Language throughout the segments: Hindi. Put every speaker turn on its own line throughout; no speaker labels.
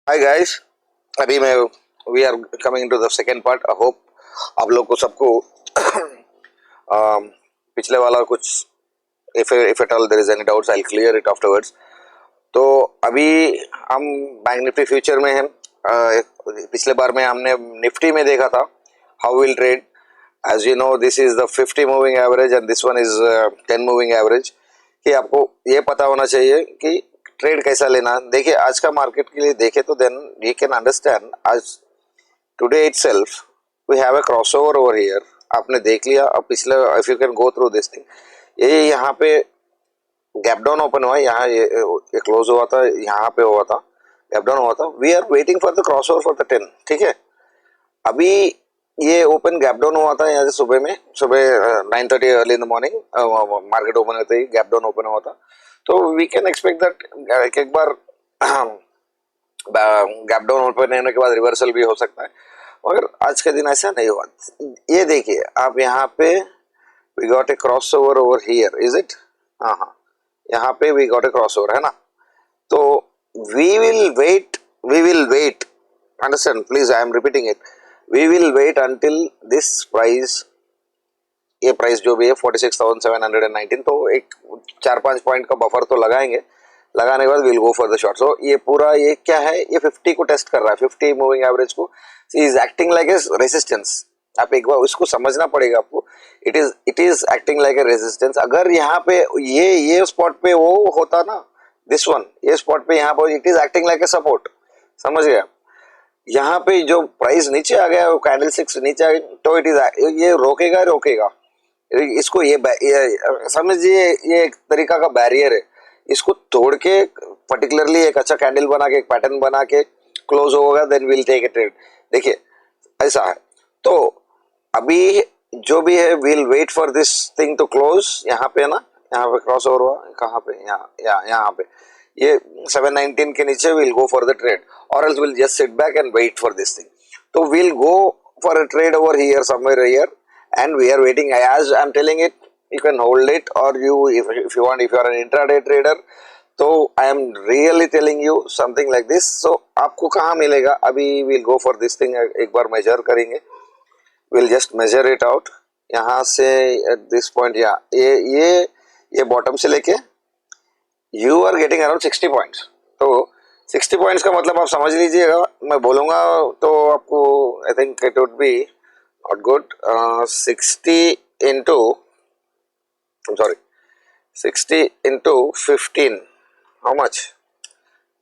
हाय गाइस। अभी मैं we are coming to the second part. I hope आप लोग को सबको पिछले वाला कुछ if at all there is any doubts I will clear it afterwards. तो अभी हम बैंक निफ्टी फ्यूचर में हैं। पिछले बार में हमने निफ्टी में देखा था how will trade. As you know this is the 50 moving average and this one is 10 moving average. कि आपको ये पता होना चाहिए कि ट्रेड कैसा लेना। देखिए आज का मार्केट के लिए देखे तो देन यू कैन अंडरस्टैंड आज today itself we have a crossover over here. आपने देख लिया। अब पिछले if you can go through this thing, ये यहाँ पे गैप डाउन ओपन हुआ, यहाँ ये क्लोज हुआ था, यहाँ पे हुआ था गैप डाउन हुआ था। We are waiting for the crossover for the 10। ठीक है, अभी ये ओपन गैप डाउन हुआ था यहाँ से सुबह में, सुबह 9:30 early in the morning market open होते ही गैप डाउन ओपन हुआ था। तो वी कैन एक्सपेक्ट दैट एक बार गैप डाउन ओपन होने के बाद रिवर्सल भी हो सकता है, मगर आज के दिन ऐसा नहीं हुआ। ये देखिए आप यहाँ पे we got a cross over over here, is it? हाँ, यहाँ पे we got a cross over, है ना? तो we will wait understand please, I am repeating it. We will wait until this price, ये प्राइस जो भी है 46,719, तो एक 4-5 पॉइंट का बफर तो लगाएंगे। लगाने के बाद will go for the short. So ये पूरा ये क्या है, ये 50 को टेस्ट कर रहा है, 50 मूविंग एवरेज को। Is acting like a resistance. आप एक बार उसको समझना पड़ेगा आपको। It is acting like a resistance. अगर यहाँ पे ये स्पॉट पे वो होता ना, दिस वन, ये स्पॉट पे यहाँ पर it is acting like a support. समझ गया? यहाँ पे जो प्राइस नीचे आ गया, वो कैंडल स्टिक्स नीचे आ गई, तो इट इज ये रोकेगा। इसको ये समझिए, ये एक तरीका का बैरियर है। इसको तोड़ के पर्टिकुलरली एक अच्छा कैंडल बना के, एक पैटर्न बना के क्लोज होगा, then will take a trade. देखिए ऐसा है। तो अभी जो भी है will wait for this thing to close. यहाँ पे ना, यहाँ पे क्रॉस ओवर हुआ, कहाँ पे? यहाँ पे ये 719 के नीचे will go for the trade, or else will just sit back and wait for this thing. तो will go for a trade over here, somewhere here, and we are waiting. As I'm telling it, you can hold it, or you if you want, if you are an intraday trader, तो I am really telling you something like this. So आपको कहाँ मिलेगा? अभी we'll go for this thing, एक बार measure करेंगे, we'll just measure it out। यहाँ से at this point, या ये bottom से लेके you are getting around 60 points। तो 60 points का मतलब आप समझ लीजिएगा। मैं बोलूँगा तो आपको I think it would be not good। 60 into, I'm sorry, 60 into 15, how much?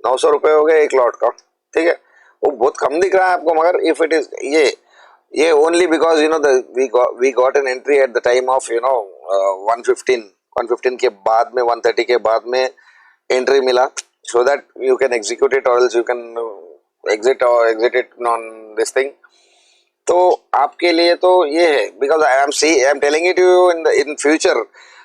900 रुपये हो गया एक लॉट का। ठीक है, वो बहुत कम दिख रहा है आपको, मगर इफ इट इज ये only because you know we got an entry at the time of 115 के बाद में, 130 के बाद में एंट्री मिला, so that you can execute it, or else you can exit it on this thing. तो आपके लिए तो ये है, because I am telling it you in future.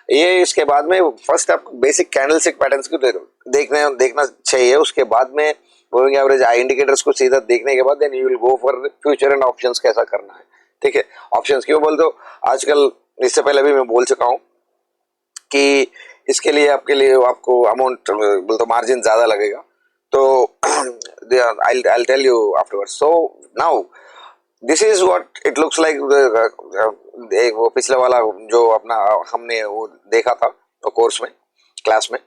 ये इसके बाद में फर्स्ट आप बेसिक कैंडलस्टिक पैटर्न्स को देखना चाहिए, उसके बाद में मूविंग एवरेज आई इंडिकेटर्स को सीधा देखने के बाद then you will go for future and options कैसा करना है। ठीक है, ऑप्शंस क्यों बोलते हो आजकल, इससे पहले भी मैं बोल चुका हूँ कि इसके लिए आपको अमाउंट बोलते मार्जिन ज्यादा लगेगा। तो I'll tell you afterwards। So now this is what it looks like. वो पिछले वाला जो अपना हमने वो देखा था तो कोर्स में, क्लास में।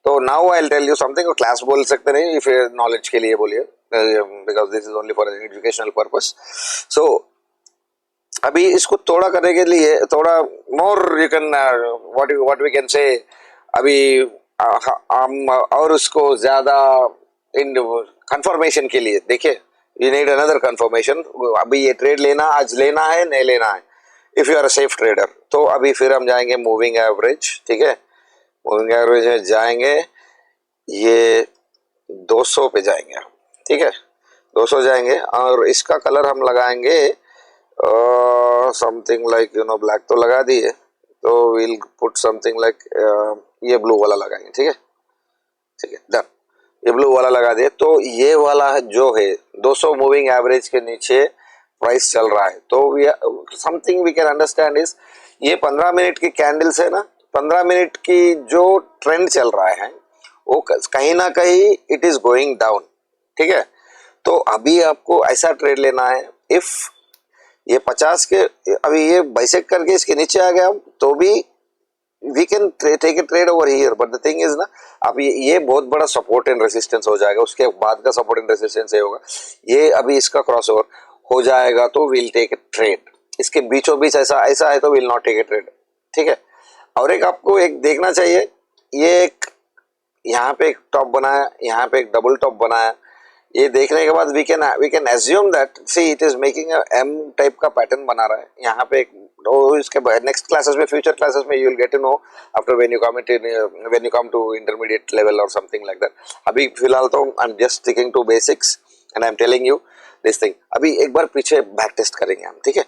तो now I will tell you something. Class बोल सकते नहीं, इफ नॉलेज के लिए बोलिए, because this is only for educational purpose. So अभी इसको थोड़ा करने के लिए थोड़ा more you can what we can say अभी हम, और उसको ज्यादा इन कंफर्मेशन के लिए देखिए, you need another confirmation। अभी ये ट्रेड लेना, आज लेना है नहीं लेना है, if you are a safe trader. तो अभी फिर हम जाएंगे मूविंग एवरेज। ठीक है, मूविंग एवरेज में जाएंगे, ये 200 पे जाएंगे। ठीक है, 200 जाएंगे, और इसका कलर हम लगाएंगे समथिंग लाइक ब्लैक तो लगा दिए, तो विल पुट समथिंग लाइक ये ब्लू वाला लगाएंगे। ठीक है, डन। ये ब्लू वाला लगा दे। तो ये वाला जो है 200 मूविंग एवरेज के नीचे प्राइस चल रहा है। तो something we can understand is, ये 15 मिनट की कैंडल्स है ना, 15 मिनट की जो ट्रेंड चल रहा है वो कहीं ना कहीं इट इज गोइंग डाउन। ठीक है, तो अभी आपको ऐसा ट्रेड लेना है, इफ ये 50 के अभी ये बाइसेक्ट करके इसके नीचे आ गया तो भी we can take a trade over here, but the thing is ना, अब ये बहुत बड़ा सपोर्ट एंड रेसिस्टेंस हो जाएगा, उसके बाद का सपोर्ट एंड रेसिस्टेंस ये होगा, ये अभी इसका क्रॉस ओवर हो जाएगा तो विल टेक ए ट्रेड, इसके बीचों बीच ऐसा ऐसा है तो will not take a trade, ठीक है। और एक आपको एक देखना चाहिए, ये एक यहाँ पे एक टॉप बनाया, यहाँ पे एक डबल टॉप बनाया, ये देखने के बाद we can assume that see it is making M type का पैटर्न बना रहा है यहाँ पे एक, तो इसके नेक्स्ट क्लासेस में, फ्यूचर क्लासेस में you will get to know after when you come to intermediate level और समथिंग लाइक दैट। अभी फिलहाल तो I am just sticking to basics and I am telling you this thing. अभी एक बार पीछे बैक टेस्ट करेंगे हम, ठीक है,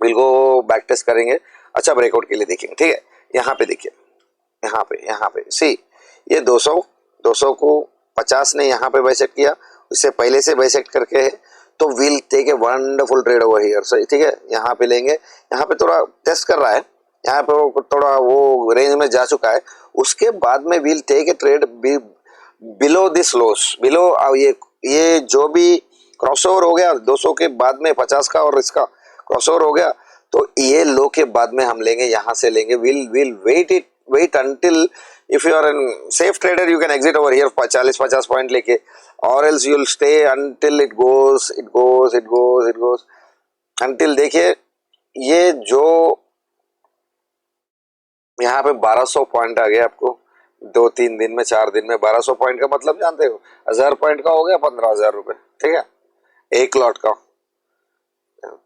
विल गो बैक टेस्ट करेंगे, अच्छा ब्रेकआउट के लिए देखेंगे, ठीक है। यहाँ पे देखिए, यहाँ पे सी ये 200 को 50 ने यहाँ पे बाइसेक्ट किया, उससे पहले से बाइसेक्ट करके है, तो will take a wonderful trade over here, so ठीक है। यहाँ पे लेंगे, यहाँ पे थोड़ा टेस्ट कर रहा है, यहाँ पे वो थोड़ा वो रेंज में जा चुका है, उसके बाद में will take a trade below this lows, below ये जो भी क्रॉसओवर हो गया 200 के बाद में 50 का और इसका क्रॉसओवर हो गया, तो ये लो के बाद में हम लेंगे, यहाँ से लेंगे, will wait until, if you are a safe trader you can exit over here 40-50 point लेके, or else you will stay until it goes until देखिए ये जो यहाँ पे 1200 पॉइंट आ गया आपको 2-3 दिन में, 4 दिन में 1200 पॉइंट का मतलब जानते हो, 1000 पॉइंट का हो गया 15,000 रुपए, ठीक है, एक लॉट का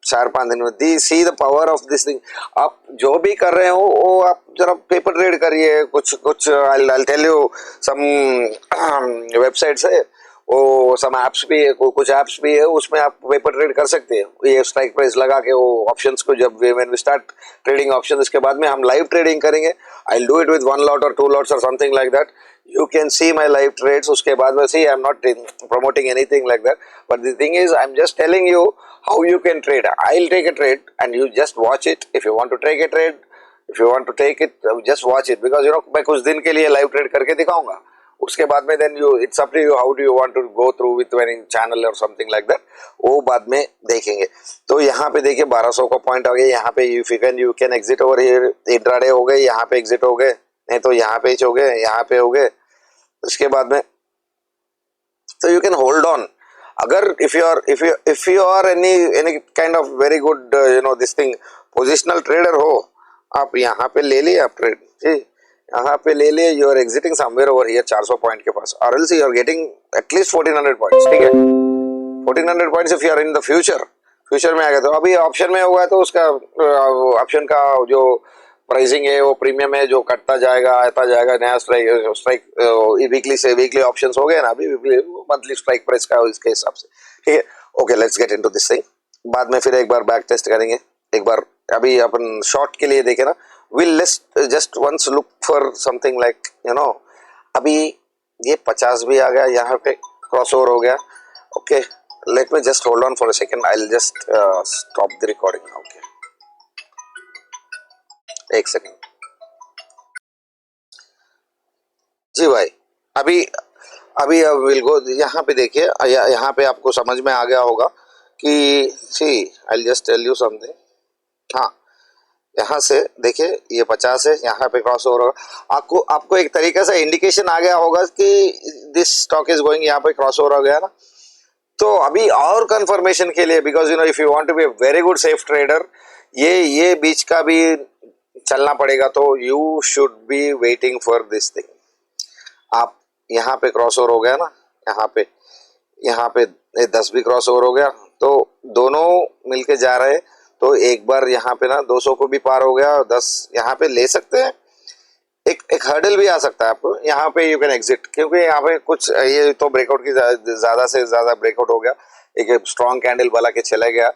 4-5 दिन में। The see the power of this thing. आप जो भी कर रहे हो वो आप जरा पेपर ट्रेड करिए, कुछ I tell you some websites है, वो सम ऐप्स भी है, कुछ ऐप्स भी है, उसमें आप पेपर ट्रेड कर सकते हैं, ये स्ट्राइक प्राइस लगा के वो ऑप्शंस को, जब when we start trading option, इसके बाद में हम लाइव ट्रेडिंग करेंगे, I will do it with 1 lot और 2 लॉट्स और something like that, you can see my live trades, उसके बाद में see I'm not promoting anything like that, but the thing is I'm just telling you how you can trade. I'll take a trade and you just watch it. If you want to take a trade, if you want to take it, just watch it, because you know मैं कुछ दिन के लिए live trade करके दिखाऊंगा, उसके बाद में then you, it's up to you how do you want to go through with any channel or something like that, वो बाद में देखेंगे। तो यहाँ पे देखिए 1200 का पॉइंट आ गया, यहाँ पे you can exit over here, intraday हो गए, यहाँ पे exit हो गए, नहीं तो यहाँ पे हो गए, यहाँ पे हो गए, उसके बाद में तो यू कैन होल्ड ऑन। अगर if you are any kind of very good you know this thing positional trader हो, आप यहाँ पे ले लिए आप ट्रेड, ठीक, यहाँ पे ले लिए, you are exiting somewhere over here 400 point के पास, और else you are getting at least 1400 points, ठीक है, 1400 points if you are in the future में आ गया। तो अभी ऑप्शन में होगा तो उसका ऑप्शन का जो प्राइसिंग है वो प्रीमियम है, जो कटता जाएगा आता जाएगा, नया स्ट्राइक वीकली से वीकली ऑप्शंस हो गए ना, अभी मंथली स्ट्राइक प्राइस का इसके हिसाब से, ठीक है। Okay, let's get into this thing, बाद में फिर एक बार बैक टेस्ट करेंगे, एक बार अभी अपन शॉर्ट के लिए देखे ना, will just once look for something like you know, अभी ये 50 भी आ गया, यहाँ पे क्रॉस ओवर हो गया, okay, let me just hold on for a second, I will just stop the recording, okay, एक सेकेंड जी भाई। अभी विल गो, यहाँ पे देखिए, यहाँ पे आपको समझ में आ गया होगा कि see I will just tell you something, हाँ, यहाँ से देखिए ये 50 है, यहाँ पे क्रॉस ओवर होगा, आपको एक तरीके से इंडिकेशन आ गया होगा कि दिस स्टॉक इज गोइंग, यहाँ पे क्रॉस ओवर हो गया ना। तो अभी और कंफर्मेशन के लिए, because you know if you want to be a very good safe trader, ये बीच का भी चलना पड़ेगा, तो you should be waiting for this thing. आप यहाँ पे क्रॉस ओवर हो गया ना, यहाँ पे 10 भी क्रॉस ओवर हो गया, तो दोनों मिलके जा रहे, तो एक बार यहाँ पे ना 200 को भी पार हो गया, 10 यहाँ पे ले सकते हैं, एक हर्डल भी आ सकता है आपको, यहाँ पे यू कैन एग्जिट, क्योंकि यहाँ पे कुछ ये तो ब्रेकआउट की ज्यादा से ज्यादा ब्रेकआउट हो गया, एक स्ट्रॉन्ग कैंडल बना के चला गया,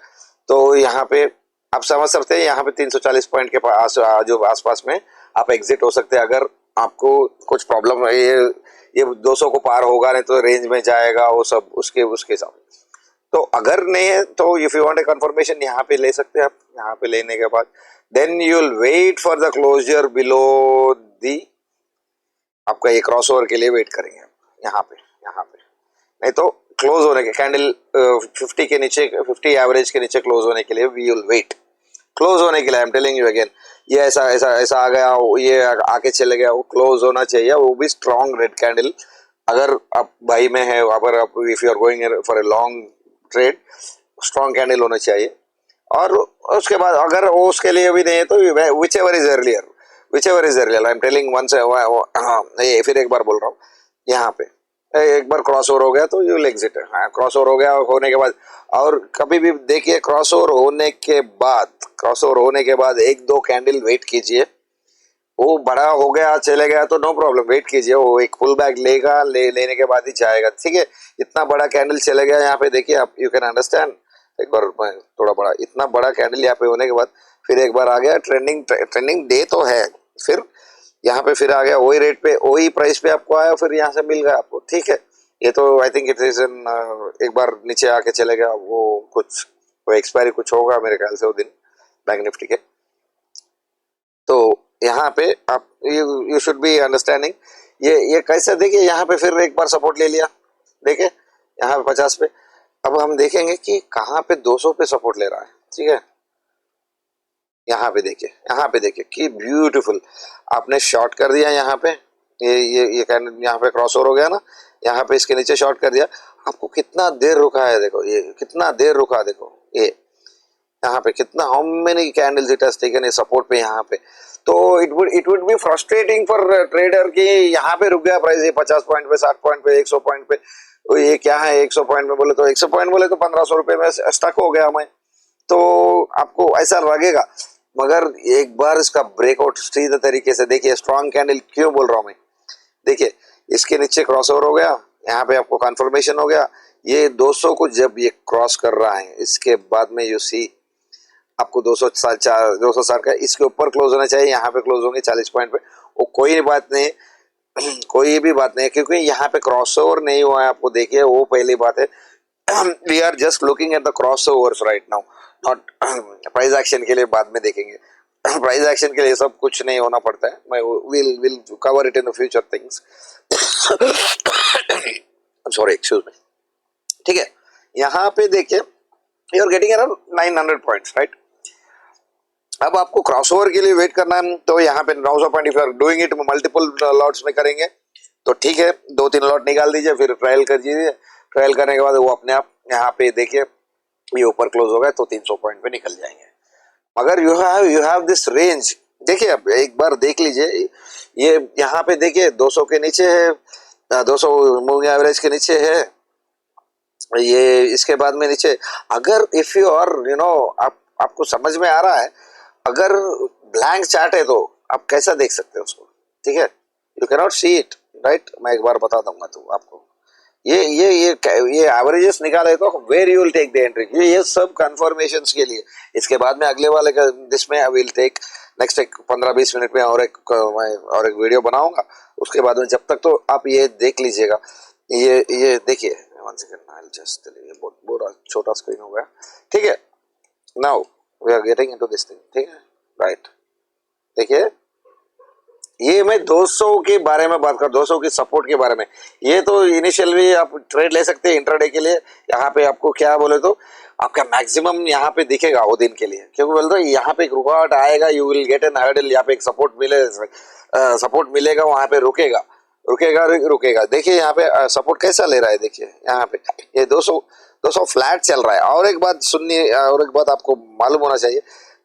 तो यहाँ पे आप समझ सकते हैं, यहाँ पे 340 पॉइंट के पास जो आसपास में आप एग्जिट हो सकते हैं, अगर आपको कुछ प्रॉब्लम है, ये 200 को पार होगा नहीं तो रेंज में जाएगा वो सब, उसके हिसाब। तो अगर नहीं है तो if you want a confirmation यहाँ पे ले सकते हैं आप, यहाँ पे लेने के बाद then you will wait for the closure below the, आपका ये क्रॉसओवर के लिए वेट करेंगे आप यहाँ पे, नहीं तो क्लोज होने के कैंडल 50 के नीचे 50 एवरेज के नीचे क्लोज होने के लिए वी विल वेट क्लोज होने के लिए। आई एम टेलिंग यू अगेन, ये ऐसा ऐसा ऐसा आ गया, ये आके चले गया, वो क्लोज होना चाहिए, वो भी स्ट्रॉन्ग रेड कैंडल। अगर आप बाई में है, अगर आप if you are going for a long trade, strong candle होना चाहिए। और उसके बाद अगर वो उसके लिए भी नहीं है तो whichever is earlier, whichever is earlier, I am telling once, फिर एक बार बोल रहा हूँ, यहाँ पे एक बार क्रॉस ओवर हो गया तो यू विल एग्जिट। हाँ, क्रॉस ओवर हो गया होने के बाद, और कभी भी देखिए क्रॉस ओवर होने के बाद, क्रॉस ओवर होने के बाद एक दो कैंडल वेट कीजिए, वो बड़ा हो गया चले गया तो नो प्रॉब्लम, वेट कीजिए, वो एक पुल बैक लेगा, लेने के बाद ही जाएगा, ठीक है। इतना बड़ा कैंडल चले गया यहाँ पे, देखिए आप, यू कैन अंडरस्टैंड। एक बार थोड़ा बड़ा, इतना बड़ा कैंडल यहाँ पे होने के बाद फिर एक बार आ गया, ट्रेंडिंग डे तो है, फिर यहाँ पे फिर आ गया वही रेट पे, वही प्राइस पे आपको आया, फिर यहाँ से मिल गया आपको, ठीक है। ये तो आई थिंक इट इज एक बार नीचे आके चले गया, वो कुछ वो एक्सपायरी कुछ होगा मेरे ख्याल से वो दिन बैंक निफ्टी के। तो यहाँ पे आप यू शुड बी अंडरस्टैंडिंग, ये कैसे, देखिए यहाँ पे फिर एक बार सपोर्ट ले लिया, देखिए यहाँ पे 50 पे। अब हम देखेंगे कि कहाँ पे 200 पे सपोर्ट ले रहा है, ठीक है। यहाँ पे देखिए, यहाँ पे देखिए कि ब्यूटीफुल, आपने शॉर्ट कर दिया यहाँ पे, ये कैंडल यहाँ पे क्रॉस ओवर हो गया ना, यहाँ पे इसके नीचे शॉर्ट कर दिया, आपको कितना देर रुका है, देखो ये कितना देर रुका, देखो ये यहाँ पे कितना, how many candles it has taken a support पे यहाँ पे। तो it would be frustrating for trader कि यहाँ पे रुक गया प्राइस, ये 50 पॉइंट पे, 60 पॉइंट पे, 100 पॉइंट पे, तो ये क्या है 100 पॉइंट में बोले तो, 100 पॉइंट बोले तो 1500 रुपये में स्टक हो गया मैं, तो आपको ऐसा लगेगा। मगर एक बार इसका ब्रेकआउट सीधे तरीके से देखिए, स्ट्रॉन्ग कैंडल क्यों बोल रहा हूं मैं, देखिए इसके नीचे क्रॉस ओवर हो गया, यहाँ पे आपको कंफर्मेशन हो गया, ये 200 को जब ये क्रॉस कर रहा है, इसके बाद में यू सी आपको 260 का इसके ऊपर क्लोज होना चाहिए, यहाँ पे क्लोज होंगे 40 पॉइंट पे, वो कोई बात नहीं, कोई भी बात नहीं, क्योंकि यहाँ पे क्रॉस ओवर नहीं हुआ है, आपको देखिए वो पहली बात है। We are just looking at the cross overs right now, not price action के लिए बाद में देखेंगे। प्राइस एक्शन के लिए सब कुछ नहीं होना पड़ता है, मैं will cover it in the future things. Sorry, excuse me, ठीक है। यहाँ पे देखिए you are getting around 900 points right. अब आपको क्रॉसओवर के लिए वेट करना है, तो यहाँ पे 900 point, if you are doing it multiple lots में करेंगे तो ठीक है, 2-3 लॉट निकाल दीजिए, फिर ट्रायल कर दीजिए, ट्रायल करने के बाद वो अपने आप यहाँ पे देखिए ये ऊपर क्लोज हो गया तो 300 पॉइंट पे निकल जाएंगे। मगर यू हैव दिस रेंज, देखिए अब एक बार देख लीजिए, ये यहाँ पे देखिए 200 के नीचे है, 200 मूविंग एवरेज के नीचे है, ये इसके बाद में नीचे, अगर if you are you know आपको समझ में आ रहा है, अगर ब्लैंक चार्ट है तो आप कैसा देख सकते हैं उसको, ठीक है, you can not see it right. मैं एक बार बता दूंगा तो आपको, ये एवरेजेस निकाले तो where you will take the entry, ये सब कंफर्मेशंस के लिए। इसके बाद में अगले वाले का जिसमें आई विल टेक नेक्स्ट एक 15-20 मिनट में और एक वीडियो बनाऊंगा, उसके बाद में जब तक तो आप ये देख लीजिएगा, ये देखिए, one second I will just, ये बहुत छोटा स्क्रीन हो गया, ठीक है। Now we are getting into this thing, ठीक है राइट। देखिए ये मैं 200 के बारे में बात कर, 200 की सपोर्ट के बारे में, ये तो इनिशियल भी आप ट्रेड ले सकते हैं इंट्राडे के लिए। यहाँ पे आपको क्या बोले तो आपका मैक्सिमम यहाँ पे दिखेगा वो दिन के लिए, क्योंकि बोल रहे यहाँ पे एक रुकावट आएगा, you will get an hurdle, यहाँ पे एक सपोर्ट मिलेगा, वहां पे रुकेगा। देखिए यहाँ पे सपोर्ट कैसा ले रहा है, देखिए यहाँ पे ये 200 फ्लैट चल रहा है। और एक बात सुननी, और एक बात आपको मालूम होना चाहिए,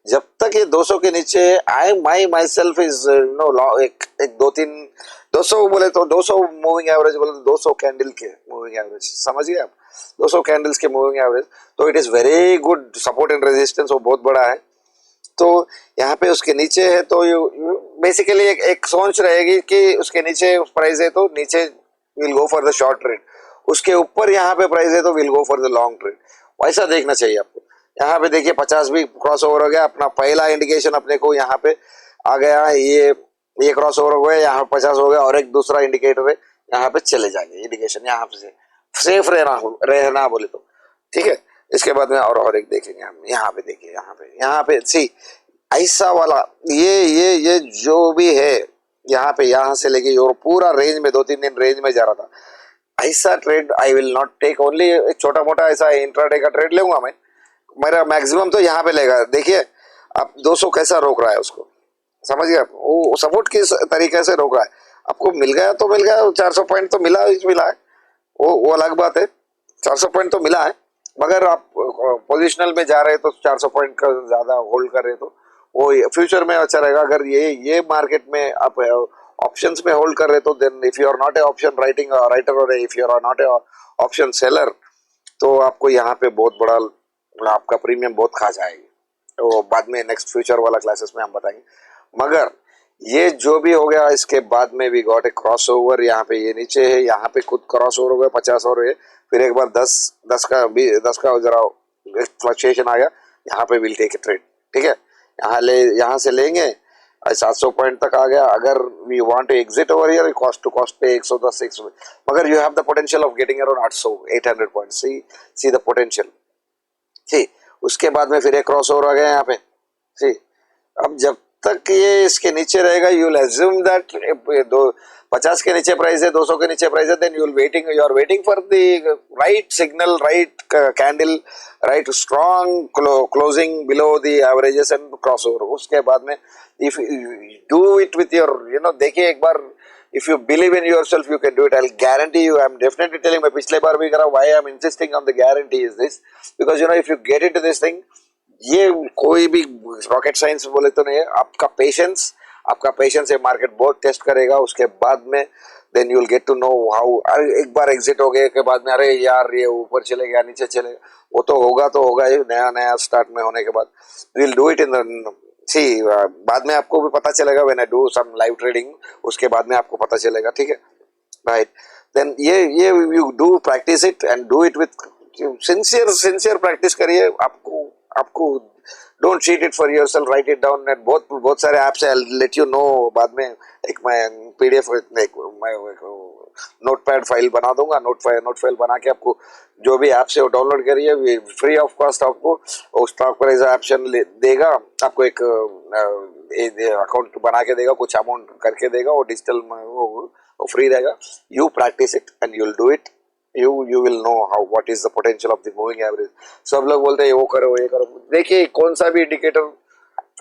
जब तक ये 200 के नीचे, माई सेल्फ इज नो एक 200 बोले तो 200 मूविंग एवरेज बोले तो 200 कैंडल के मूविंग एवरेज, समझ गए आप, 200 कैंडल्स के मूविंग एवरेज, तो it is very good support and resistance, वो बहुत बड़ा है। तो यहाँ पे उसके नीचे है तो बेसिकली एक सोच रहेगी कि उसके नीचे प्राइस है तो नीचे will go for the short trade, उसके ऊपर यहाँ पे प्राइस है तो will go for the long trade, वैसा देखना चाहिए आपको। यहाँ पे देखिए 50 भी क्रॉस ओवर हो गया, अपना पहला इंडिकेशन अपने को यहाँ पे आ गया, ये क्रॉस ओवर हो गया, यहाँ 50 हो गया, और एक दूसरा इंडिकेटर है, यहाँ पे चले जाएंगे इंडिकेशन, यहाँ पे सेफ रहना बोले तो, ठीक है। इसके बाद में और एक देखेंगे हम, यहाँ पे देखिए, यहाँ पे सी ऐसा वाला, ये जो भी है यहाँ पे, यहाँ से लेके और पूरा रेंज में 2-3 दिन रेंज में जा रहा था, ऐसा trade I will not take, only छोटा मोटा ऐसा इंट्राडे का ट्रेड लूंगा मैं। मेरा मैक्सिमम तो यहाँ पे लेगा। देखिए आप 200 कैसा रोक रहा है उसको, समझ गए आप? वो सपोर्ट किस तरीके से रोक रहा है। आपको मिल गया तो मिल गया, 400 पॉइंट तो मिला है, वो अलग बात है। 400 पॉइंट तो मिला है, मगर आप पोजिशनल में जा रहे हैं तो 400 पॉइंट का ज्यादा होल्ड कर रहे हैं तो वो फ्यूचर में अच्छा रहेगा। अगर ये मार्केट में आप ऑप्शंस में होल्ड कर रहे तो then if you are not a option writing writer or if you are not a option seller, तो आपको यहाँ पे बहुत बड़ा आपका प्रीमियम बहुत खा जाएगी। तो बाद में नेक्स्ट फ्यूचर वाला क्लासेस में हम बताएंगे। मगर ये जो भी हो गया, इसके बाद में we got a cross over. यहाँ पे ये नीचे है, यहाँ पे खुद क्रॉस ओवर हो गया 50 और है, फिर एक बार 10 का जरा फ्लक्चुएशन आ गया, यहाँ पे विल टेक ए ट्रेड। ठीक है, यहाँ से लेंगे 700 पॉइंट तक आ गया। अगर we want to exit over here, cost to cost पे 110 100, मगर you have the potential of getting around 800 point. See the potential. See उसके बाद में फिर एक क्रॉस ओवर आ गया यहाँ पे। सी अब जब तक ये इसके नीचे रहेगा, यू विल अज्यूम दैट 50 के नीचे प्राइस है, 200 के नीचे प्राइस है, then you are waiting for the right signal, right candle, right strong closing below the averages and cross over. उसके बाद में if do it with your देखिए एक बार, if you believe in yourself you can do it, I'll guarantee you, I'm definitely telling, मैं पिछले बार भी करा, why I'm insisting on the guarantee is this, because if you get into this thing, ये कोई भी रॉकेट साइंस बोले तो नहीं है, आपका पेशेंस है, मार्केट बहुत टेस्ट करेगा। उसके बाद में then you will get to know how. एक बार एग्जिट हो गए के बाद में अरे यार ये ऊपर चलेगा नीचे चलेगा, वो तो होगा ही नया स्टार्ट में होने के बाद। Will do it in the बाद में आपको भी पता चलेगा when I do some live trading, उसके बाद में आपको पता चलेगा। ठीक है, राइट? देन ये you do practice it and do it with sincere practice करिए। आपको don't cheat it for yourself, write it down. And बहुत सारे ऐप्स है, I will let you know बाद में। एक मैं पीडीएफ नोटपैड फाइल बना दूंगा, नोट फाइल बना के आपको जो भी ऐप से वो डाउनलोड करिए, फ्री ऑफ कॉस्ट आपको वो स्टॉक प्राइस ऑप्शन देगा, आपको एक अकाउंट बना के देगा, कुछ अमाउंट करके देगा, वो डिजिटल वो फ्री रहेगा। You practice it and you will do it, you will know how what is the potential of the moving average। सब लोग बोलते हैं वो करो ये करो, देखिए कौन सा भी इंडिकेटर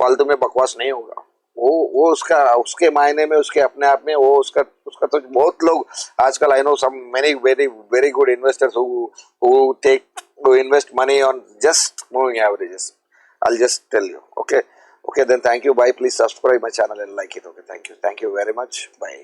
फालतू में बकवास नहीं होगा। वो उसके मायने में, उसके अपने आप में वो उसका तो बहुत लोग आजकल, I know some many very good investors who invest money on just moving averages। I'll just tell you, okay then thank you, bye, please subscribe my channel and like it, okay, thank you very much, bye।